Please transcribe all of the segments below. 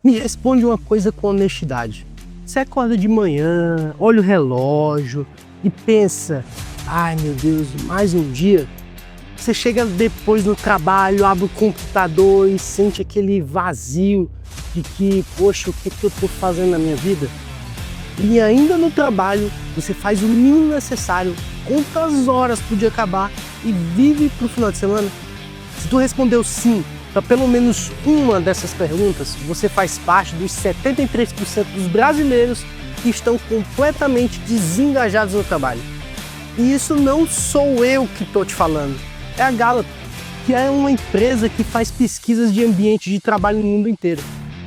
Me responde uma coisa com honestidade. Você acorda de manhã, olha o relógio e pensa: ai meu Deus, mais um dia? Você chega depois no trabalho, abre o computador e sente aquele vazio de que, poxa, o que eu estou fazendo na minha vida? E ainda no trabalho, você faz o mínimo necessário, conta as horas para o dia acabar e vive para o final de semana? Se tu respondeu sim para pelo menos uma dessas perguntas, você faz parte dos 73% dos brasileiros que estão completamente desengajados no trabalho. E isso não sou eu que estou te falando, é a Gallup, que é uma empresa que faz pesquisas de ambiente de trabalho no mundo inteiro.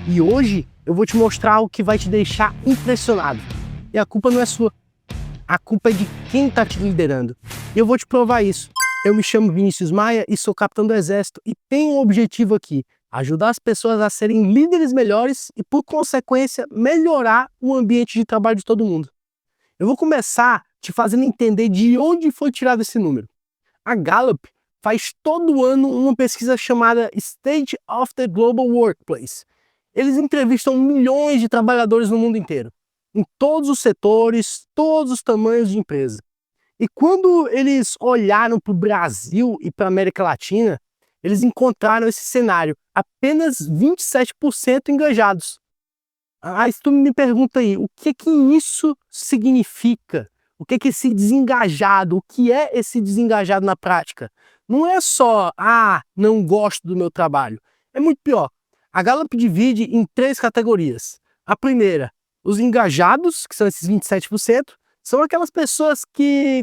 E hoje eu vou te mostrar algo que vai te deixar impressionado. E a culpa não é sua, a culpa é de quem está te liderando. E eu vou te provar isso. Eu me chamo Vinícius Maia e sou capitão do Exército e tenho um objetivo aqui: ajudar as pessoas a serem líderes melhores e, por consequência, melhorar o ambiente de trabalho de todo mundo. Eu vou começar te fazendo entender de onde foi tirado esse número. A Gallup faz todo ano uma pesquisa chamada State of the Global Workplace. Eles entrevistam milhões de trabalhadores no mundo inteiro, em todos os setores, todos os tamanhos de empresa. E quando eles olharam para o Brasil e para a América Latina, eles encontraram esse cenário: apenas 27% engajados. Aí tu me pergunta aí, o que isso significa? O que esse desengajado, o que é esse desengajado na prática? Não é só, não gosto do meu trabalho. É muito pior. A Gallup divide em 3 categorias. A primeira, os engajados, que são esses 27%, são aquelas pessoas que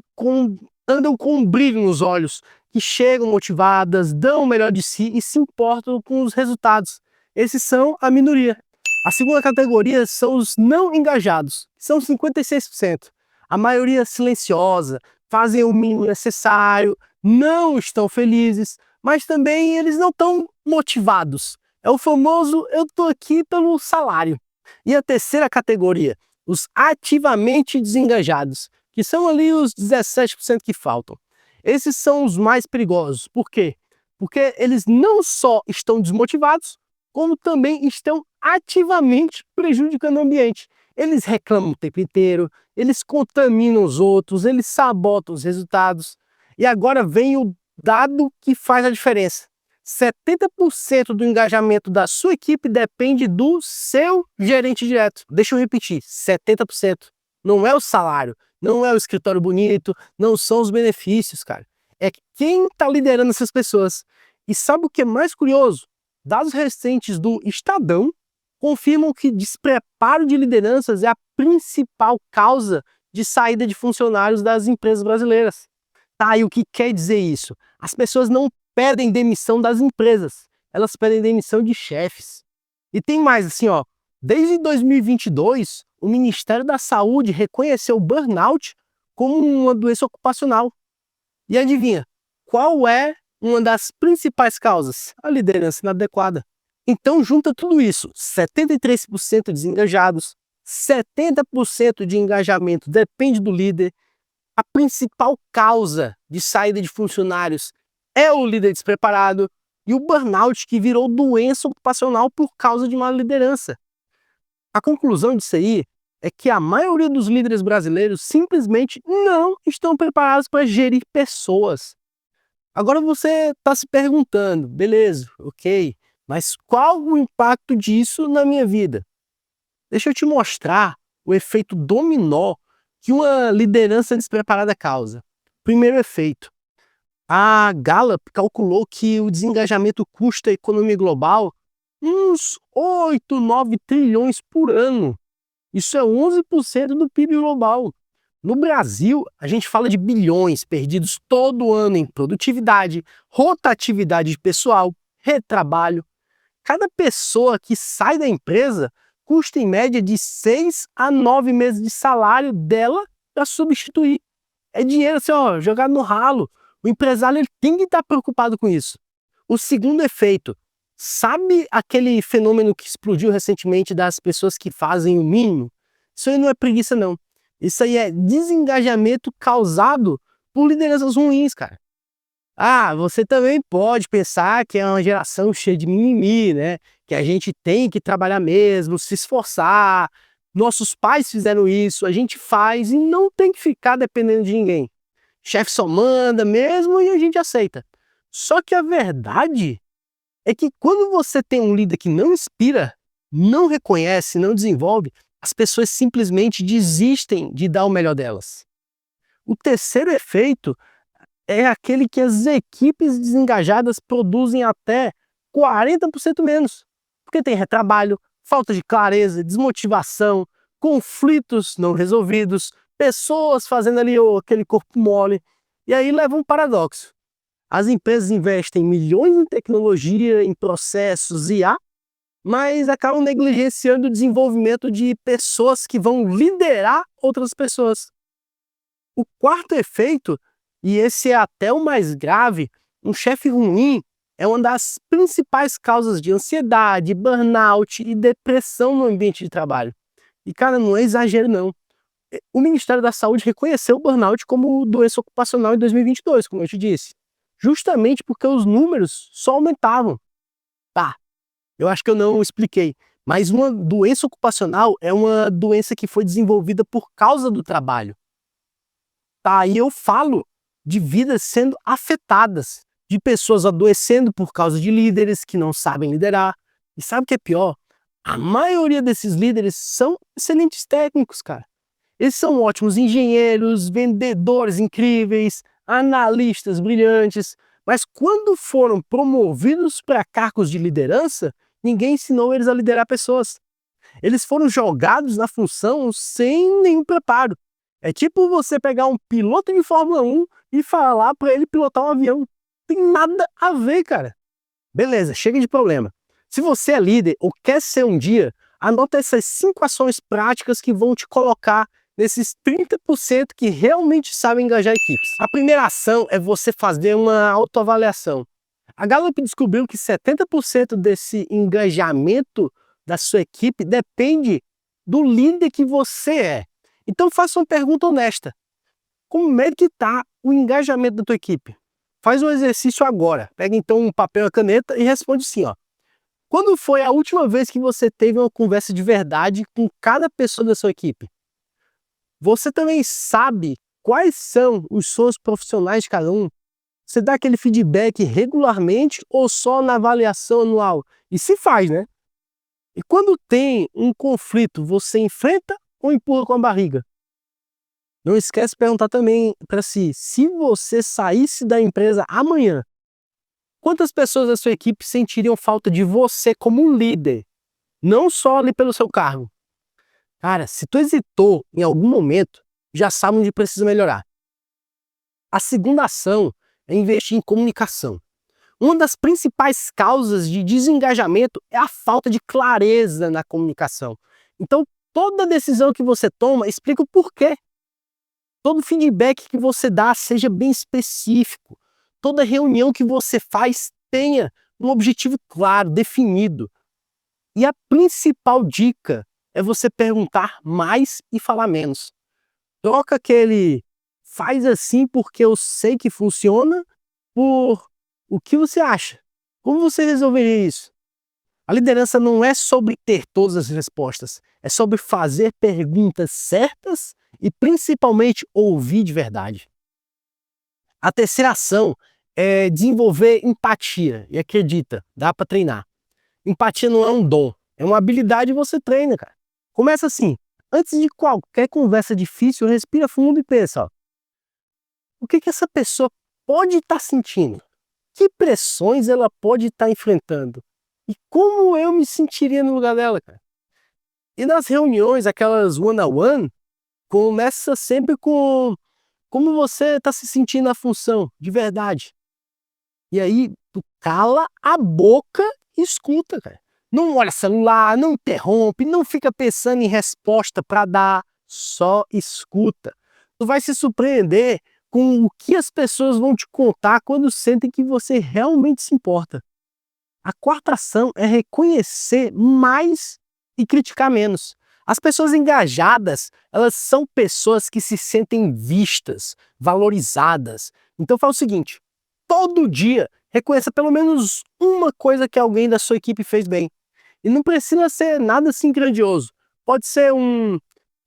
andam com um brilho nos olhos, que chegam motivadas, dão o melhor de si e se importam com os resultados. Esses são a minoria. A segunda categoria são os não engajados, que são 56%. A maioria silenciosa, fazem o mínimo necessário, não estão felizes, mas também eles não estão motivados. É o famoso eu tô aqui pelo salário. E a terceira categoria, os ativamente desengajados, que são ali os 17% que faltam. Esses são os mais perigosos. Por quê? Porque eles não só estão desmotivados, como também estão ativamente prejudicando o ambiente. Eles reclamam o tempo inteiro, eles contaminam os outros, eles sabotam os resultados. E agora vem o dado que faz a diferença. 70% do engajamento da sua equipe depende do seu gerente direto. Deixa eu repetir, 70%. Não é o salário, não é o escritório bonito, não são os benefícios, cara. É quem está liderando essas pessoas. E sabe o que é mais curioso? Dados recentes do Estadão confirmam que despreparo de lideranças é a principal causa de saída de funcionários das empresas brasileiras. Tá, e o que quer dizer isso? As pessoas não pedem demissão das empresas, elas pedem demissão de chefes. E tem mais, assim, desde 2022, o Ministério da Saúde reconheceu o burnout como uma doença ocupacional. E adivinha, qual é uma das principais causas? A liderança inadequada. Então junta tudo isso: 73% desengajados, 70% de engajamento depende do líder. A principal causa de saída de funcionários é o líder despreparado e o burnout, que virou doença ocupacional por causa de má liderança. A conclusão disso aí é que a maioria dos líderes brasileiros simplesmente não estão preparados para gerir pessoas. Agora você está se perguntando, beleza, ok, mas qual o impacto disso na minha vida? Deixa eu te mostrar o efeito dominó que uma liderança despreparada causa. Primeiro efeito: a Gallup calculou que o desengajamento custa à economia global uns 8, 9 trilhões por ano. Isso é 11% do PIB global. No Brasil, a gente fala de bilhões perdidos todo ano em produtividade, rotatividade de pessoal, retrabalho. Cada pessoa que sai da empresa custa em média de 6 a 9 meses de salário dela para substituir. É dinheiro assim, jogado no ralo. O empresário ele tem que estar preocupado com isso. O segundo efeito: sabe aquele fenômeno que explodiu recentemente das pessoas que fazem o mínimo? Isso aí não é preguiça, não. Isso aí é desengajamento causado por lideranças ruins, cara. Você também pode pensar que é uma geração cheia de mimimi, né? que a gente tem que trabalhar mesmo, se esforçar. Nossos pais fizeram isso, a gente faz e não tem que ficar dependendo de ninguém. Chefe só manda mesmo e a gente aceita. Só que a verdade é que quando você tem um líder que não inspira, não reconhece, não desenvolve, as pessoas simplesmente desistem de dar o melhor delas. O terceiro efeito é aquele que as equipes desengajadas produzem até 40% menos, porque tem retrabalho, falta de clareza, desmotivação, conflitos não resolvidos, pessoas fazendo ali aquele corpo mole, e aí leva um paradoxo. As empresas investem milhões em tecnologia, em processos IA, mas acabam negligenciando o desenvolvimento de pessoas que vão liderar outras pessoas. O quarto efeito, e esse é até o mais grave, um chefe ruim é uma das principais causas de ansiedade, burnout e depressão no ambiente de trabalho. E cara, não é exagero não. O Ministério da Saúde reconheceu o burnout como doença ocupacional em 2022, como eu te disse. Justamente porque os números só aumentavam. Tá, eu acho que eu não expliquei, mas uma doença ocupacional é uma doença que foi desenvolvida por causa do trabalho. Tá, e eu falo de vidas sendo afetadas, de pessoas adoecendo por causa de líderes que não sabem liderar. E sabe o que é pior? A maioria desses líderes são excelentes técnicos, cara. Eles são ótimos engenheiros, vendedores incríveis, analistas brilhantes, mas quando foram promovidos para cargos de liderança, ninguém ensinou eles a liderar pessoas. Eles foram jogados na função sem nenhum preparo. É tipo você pegar um piloto de Fórmula 1 e falar para ele pilotar um avião. Não tem nada a ver, cara. Beleza, chega de problema. Se você é líder ou quer ser um dia, anota essas 5 ações práticas que vão te colocar nesses 30% que realmente sabem engajar equipes. A primeira ação é você fazer uma autoavaliação. A Gallup descobriu que 70% desse engajamento da sua equipe depende do líder que você é. Então faça uma pergunta honesta. Como é que está o engajamento da tua equipe? Faz um exercício agora. Pega então um papel e uma caneta e responde assim, ó. Quando foi a última vez que você teve uma conversa de verdade com cada pessoa da sua equipe? Você também sabe quais são os sonhos profissionais de cada um? Você dá aquele feedback regularmente ou só na avaliação anual? E se faz, né? E quando tem um conflito, você enfrenta ou empurra com a barriga? Não esquece de perguntar também para si, se você saísse da empresa amanhã, quantas pessoas da sua equipe sentiriam falta de você como um líder? Não só ali pelo seu cargo. Cara, se tu hesitou em algum momento, já sabe onde precisa melhorar. A segunda ação é investir em comunicação. Uma das principais causas de desengajamento é a falta de clareza na comunicação. Então, toda decisão que você toma, explica o porquê. Todo feedback que você dá, seja bem específico. Toda reunião que você faz, tenha um objetivo claro, definido. E a principal dica é você perguntar mais e falar menos. Troca aquele faz assim porque eu sei que funciona por o que você acha. Como você resolveria isso? A liderança não é sobre ter todas as respostas, é sobre fazer perguntas certas e principalmente ouvir de verdade. A terceira ação é desenvolver empatia. E acredita, dá para treinar. Empatia não é um dom, é uma habilidade que você treina, cara. Começa assim, antes de qualquer conversa difícil, respira fundo e pensa, ó, o que essa pessoa pode estar sentindo? Que pressões ela pode estar enfrentando? E como eu me sentiria no lugar dela, cara? E nas reuniões, aquelas one-on-one, começa sempre com como você está se sentindo na função, de verdade. E aí, tu cala a boca e escuta, cara. Não olha celular, não interrompe, não fica pensando em resposta para dar, só escuta. Tu vai se surpreender com o que as pessoas vão te contar quando sentem que você realmente se importa. A quarta ação é reconhecer mais e criticar menos. As pessoas engajadas, elas são pessoas que se sentem vistas, valorizadas. Então faz o seguinte, todo dia reconheça pelo menos uma coisa que alguém da sua equipe fez bem. E não precisa ser nada assim grandioso. Pode ser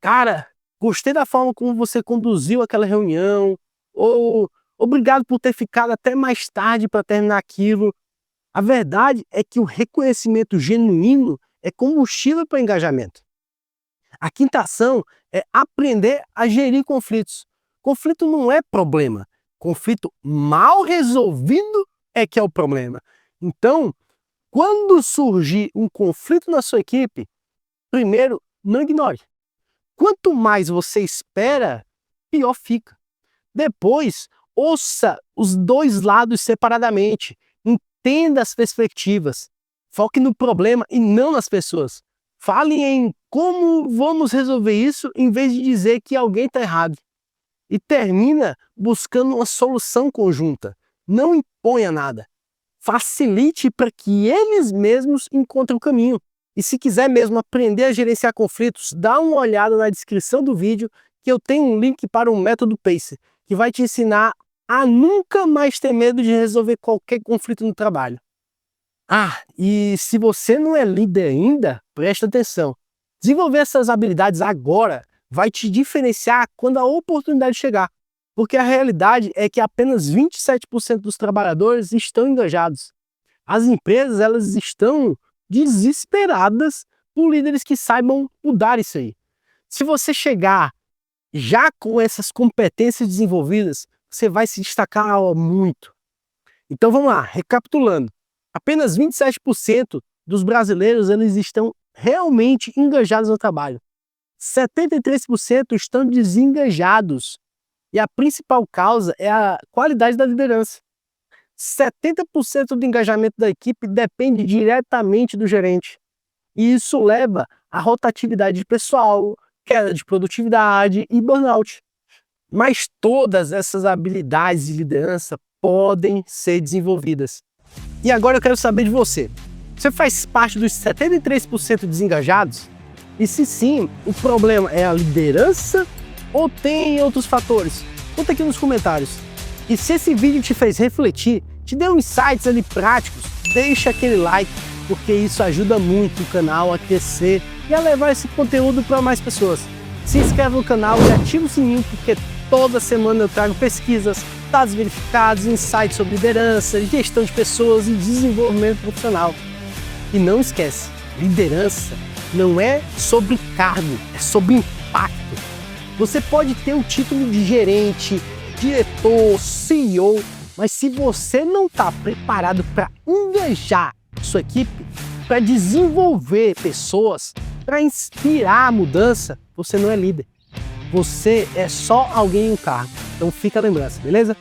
cara, gostei da forma como você conduziu aquela reunião, ou obrigado por ter ficado até mais tarde para terminar aquilo. A verdade é que o reconhecimento genuíno é combustível para engajamento. A quinta ação é aprender a gerir conflitos. Conflito não é problema. Conflito mal resolvido é que é o problema. Então, quando surgir um conflito na sua equipe, primeiro, não ignore. Quanto mais você espera, pior fica. Depois, ouça os dois lados separadamente. Entenda as perspectivas. Foque no problema e não nas pessoas. Fale em como vamos resolver isso em vez de dizer que alguém está errado. E termina buscando uma solução conjunta. Não imponha nada. Facilite para que eles mesmos encontrem o caminho. E se quiser mesmo aprender a gerenciar conflitos, dá uma olhada na descrição do vídeo que eu tenho um link para o método PACER, que vai te ensinar a nunca mais ter medo de resolver qualquer conflito no trabalho. E se você não é líder ainda, presta atenção. Desenvolver essas habilidades agora vai te diferenciar quando a oportunidade chegar, porque a realidade é que apenas 27% dos trabalhadores estão engajados. As empresas, elas estão desesperadas por líderes que saibam mudar isso aí. Se você chegar já com essas competências desenvolvidas, você vai se destacar muito. Então vamos lá, recapitulando. Apenas 27% dos brasileiros eles estão realmente engajados no trabalho. 73% estão desengajados. E a principal causa é a qualidade da liderança. 70% do engajamento da equipe depende diretamente do gerente. E isso leva à rotatividade de pessoal, queda de produtividade e burnout. Mas todas essas habilidades de liderança podem ser desenvolvidas. E agora eu quero saber de você. Você faz parte dos 73% desengajados? E se sim, o problema é a liderança ou tem outros fatores? Conta aqui nos comentários. E se esse vídeo te fez refletir, te deu insights ali práticos, deixa aquele like, porque isso ajuda muito o canal a crescer e a levar esse conteúdo para mais pessoas. Se inscreve no canal e ativa o sininho, porque toda semana eu trago pesquisas, dados verificados, insights sobre liderança, gestão de pessoas e desenvolvimento profissional. E não esquece, liderança não é sobre cargo, é sobre impacto. Você pode ter o título de gerente, diretor, CEO, mas se você não está preparado para engajar sua equipe, para desenvolver pessoas, para inspirar a mudança, você não é líder. Você é só alguém em um cargo. Então fica a lembrança, beleza?